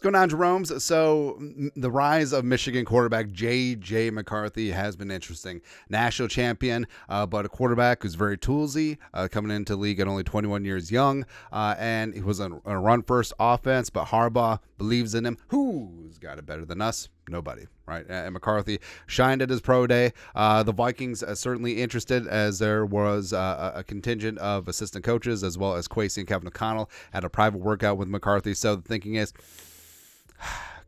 going on, Jerome's? So the rise of Michigan quarterback JJ McCarthy has been interesting. National champion, but a quarterback who's very toolsy, coming into the league at only 21 years young, and he was on a run-first offense, but Harbaugh believes in him. Who's got it better than us? Nobody, right? And McCarthy shined at his pro day. The Vikings are certainly interested, as there was a contingent of assistant coaches, as well as Kwesi and Kevin O'Connell at a private workout with McCarthy. So the thinking is,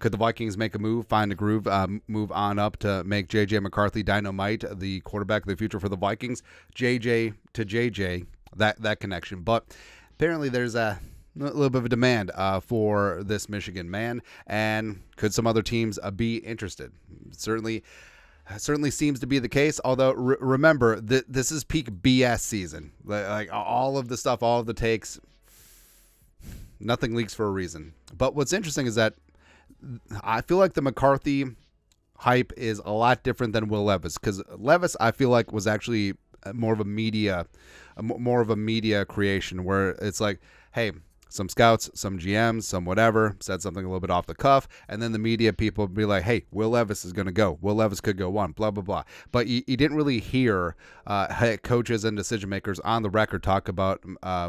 could the Vikings make a move, find a groove, move on up to make JJ McCarthy Dynamite the quarterback of the future for the Vikings? JJ to JJ, that connection. But apparently there's a little bit of a demand for this Michigan man, and could some other teams be interested? Certainly seems to be the case, although remember, this is peak BS season. Like all of the stuff, all of the takes, nothing leaks for a reason. But what's interesting is that I feel like the McCarthy hype is a lot different than Will Levis, because Levis, I feel like, was actually more of a media creation, where it's like, hey, some scouts, some GMs, some whatever said something a little bit off the cuff, and then the media people would be like, hey, Will Levis is going to go. Will Levis could go on, blah, blah, blah. But you didn't really hear coaches and decision makers on the record talk about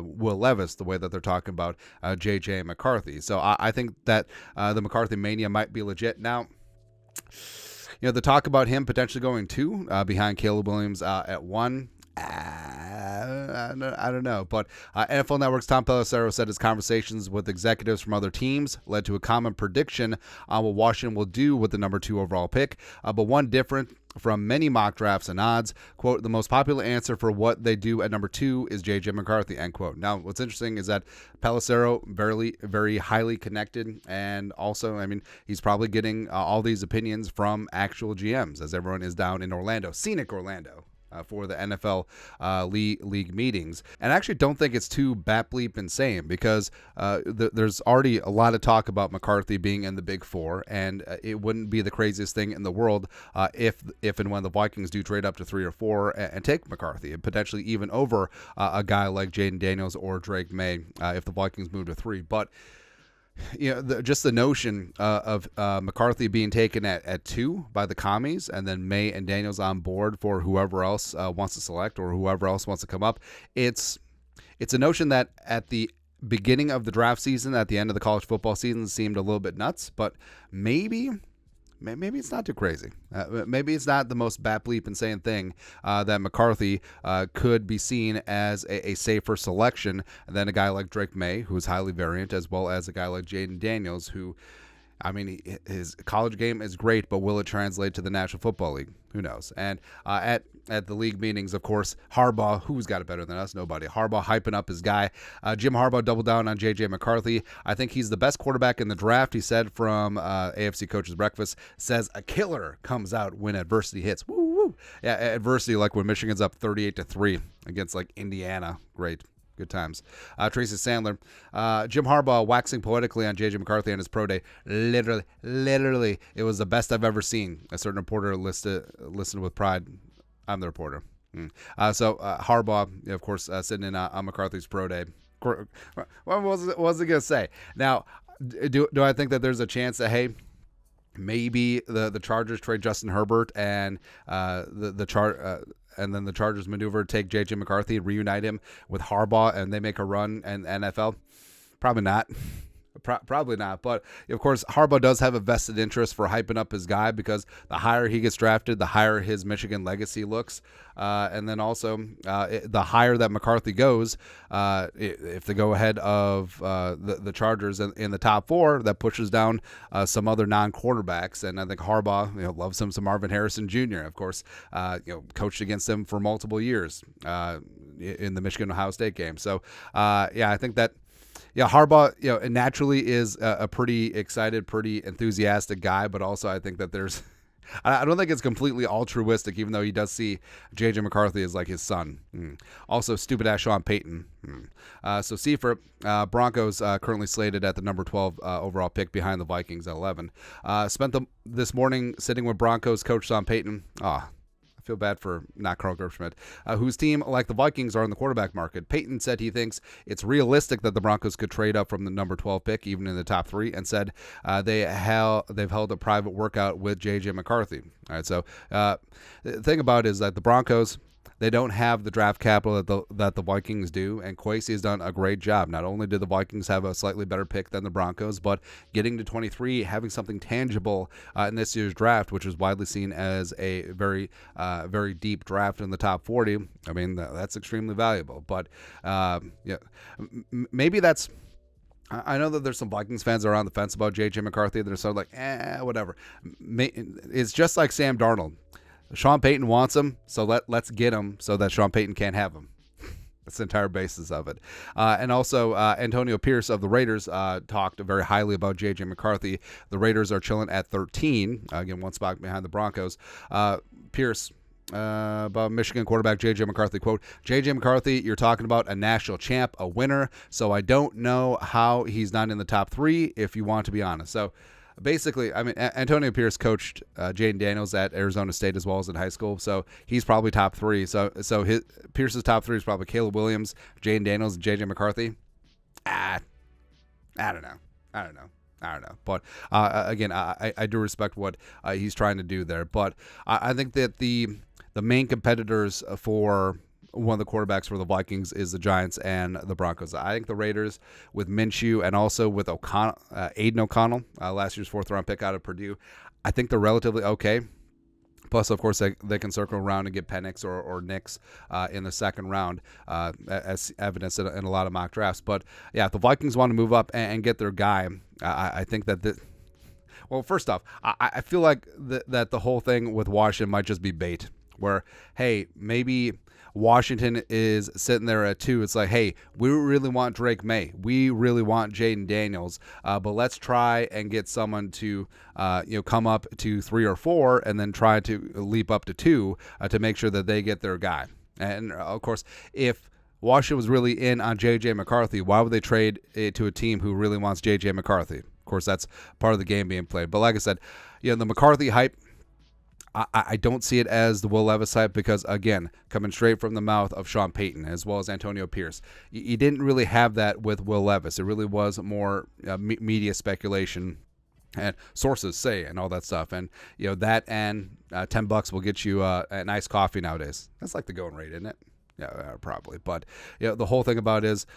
Will Levis the way that they're talking about JJ McCarthy. So I think that the McCarthy Mania might be legit. Now, the talk about him potentially going 2 behind Caleb Williams at 1. I don't know, but NFL Network's Tom Pelissero said his conversations with executives from other teams led to a common prediction on what Washington will do with the number 2 overall pick, but one different from many mock drafts and odds. Quote, the most popular answer for what they do at number 2 is JJ McCarthy, end quote. Now, what's interesting is that Pelissero, very, very highly connected, and also, he's probably getting all these opinions from actual GMs, as everyone is down in Orlando, scenic Orlando, for the NFL league meetings. And I actually don't think it's too bat-bleep insane, because there's already a lot of talk about McCarthy being in the Big Four, and it wouldn't be the craziest thing in the world if and when the Vikings do trade up to 3 or 4 and take McCarthy, and potentially even over a guy like Jaden Daniels or Drake May if the Vikings move to 3. But just the notion of McCarthy being taken at 2 by the Commies, and then May and Daniels on board for whoever else wants to select, or whoever else wants to come up. It's a notion that at the beginning of the draft season, at the end of the college football season, seemed a little bit nuts, but maybe it's not too crazy. Maybe it's not the most bat-bleep insane thing that McCarthy could be seen as a safer selection than a guy like Drake May, who's highly variant, as well as a guy like Jaden Daniels, who, his college game is great, but will it translate to the National Football League? Who knows? And at the league meetings, of course, Harbaugh, who's got it better than us? Nobody. Harbaugh hyping up his guy. Jim Harbaugh doubled down on JJ McCarthy. I think he's the best quarterback in the draft, he said from AFC Coaches Breakfast. Says a killer comes out when adversity hits. Woo, woo. Yeah, adversity, like when Michigan's up 38-3 against like Indiana. Great. Good times. Tracy Sandler. Jim Harbaugh waxing poetically on JJ McCarthy on his pro day. Literally, it was the best I've ever seen. A certain reporter listened with pride. I'm the reporter. So Harbaugh, of course, sitting in on McCarthy's pro day. What was it going to say? Now, do I think that there's a chance that, hey, maybe the Chargers trade Justin Herbert and and then the Chargers maneuver to take JJ McCarthy and reunite him with Harbaugh, and they make a run in NFL? Probably not. Probably not. But, of course, Harbaugh does have a vested interest for hyping up his guy, because the higher he gets drafted, the higher his Michigan legacy looks. And then also the higher that McCarthy goes, if they go ahead of the Chargers in the top 4, that pushes down some other non-quarterbacks. And I think Harbaugh loves him some Marvin Harrison Jr., of course, coached against him for multiple years in the Michigan-Ohio State game. So, I think that Harbaugh, naturally is a pretty excited, pretty enthusiastic guy, but also I think that there's, I don't think it's completely altruistic, even though he does see JJ McCarthy as like his son. Also, stupid ass Sean Payton. So Seifert, Broncos currently slated at the number 12 overall pick behind the Vikings at 11. Spent this morning sitting with Broncos coach Sean Payton. feel bad for not Carl Gershmidt, whose team, like the Vikings, are in the quarterback market. Payton said he thinks it's realistic that the Broncos could trade up from the number 12 pick, even in the top 3, and said they've held a private workout with JJ McCarthy. All right, so the thing about it is that the Broncos, they don't have the draft capital that the Vikings do, and Kwesi has done a great job. Not only did the Vikings have a slightly better pick than the Broncos, but getting to 23, having something tangible in this year's draft, which is widely seen as a very, very deep draft in the top 40. I mean, that's extremely valuable. But maybe that's. I know that there's some Vikings fans that are on the fence about JJ McCarthy. They're sort of like, whatever. It's just like Sam Darnold. Sean Payton wants him, so let's get him so that Sean Payton can't have him. That's the entire basis of it. And also, Antonio Pierce of the Raiders talked very highly about JJ McCarthy. The Raiders are chilling at 13, again, one spot behind the Broncos. Pierce, about Michigan quarterback JJ McCarthy, quote, JJ McCarthy, you're talking about a national champ, a winner, so I don't know how he's not in the top 3, if you want to be honest. So, basically, I mean, Antonio Pierce coached Jaden Daniels at Arizona State as well as in high school, so he's probably top 3. So Pierce's top 3 is probably Caleb Williams, Jaden Daniels, and JJ McCarthy. I don't know. But again, I do respect what he's trying to do there. But I think that the main competitors for one of the quarterbacks for the Vikings is the Giants and the Broncos. I think the Raiders, with Minshew and also with Aiden O'Connell, last year's 4th-round pick out of Purdue, I think they're relatively okay. Plus, of course, they can circle around and get Penix or Nix in the 2nd round, as evidenced in a lot of mock drafts. But, yeah, if the Vikings want to move up and get their guy, I think that well, first off, I feel like that the whole thing with Washington might just be bait, where, hey, maybe Washington is sitting there at 2. It's like, hey, we really want Drake May. We really want Jaden Daniels. But let's try and get someone to come up to 3 or 4 and then try to leap up to 2 to make sure that they get their guy. And, of course, if Washington was really in on JJ McCarthy, why would they trade it to a team who really wants JJ McCarthy? Of course, that's part of the game being played. But like I said, the McCarthy hype, I don't see it as the Will Levis hype because, again, coming straight from the mouth of Sean Payton as well as Antonio Pierce, you didn't really have that with Will Levis. It really was more media speculation and sources say and all that stuff. And, that and $10 will get you a nice coffee nowadays. That's like the going rate, isn't it? Yeah, probably. But the whole thing about it is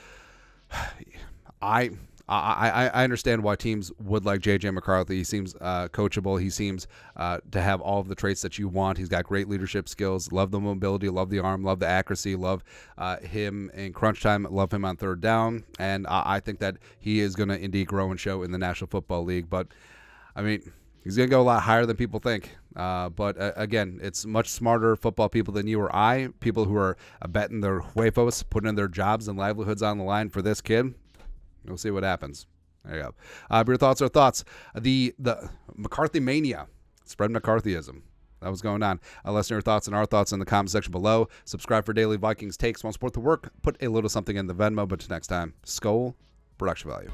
I understand why teams would like JJ McCarthy. He seems coachable. He seems to have all of the traits that you want. He's got great leadership skills. Love the mobility, love the arm, love the accuracy, love him in crunch time, love him on 3rd down. And I think that he is going to indeed grow and show in the National Football League. But, I mean, he's going to go a lot higher than people think. But again, it's much smarter football people than you or I, people who are betting their huevos, putting in their jobs and livelihoods on the line for this kid. We'll see what happens. There you go. But your thoughts are thoughts. The McCarthy Mania, spread McCarthyism. That was going on. Let us know your thoughts and our thoughts in the comment section below. Subscribe for daily Vikings takes. Want to support the work? Put a little something in the Venmo. But till next time, Skol, production value.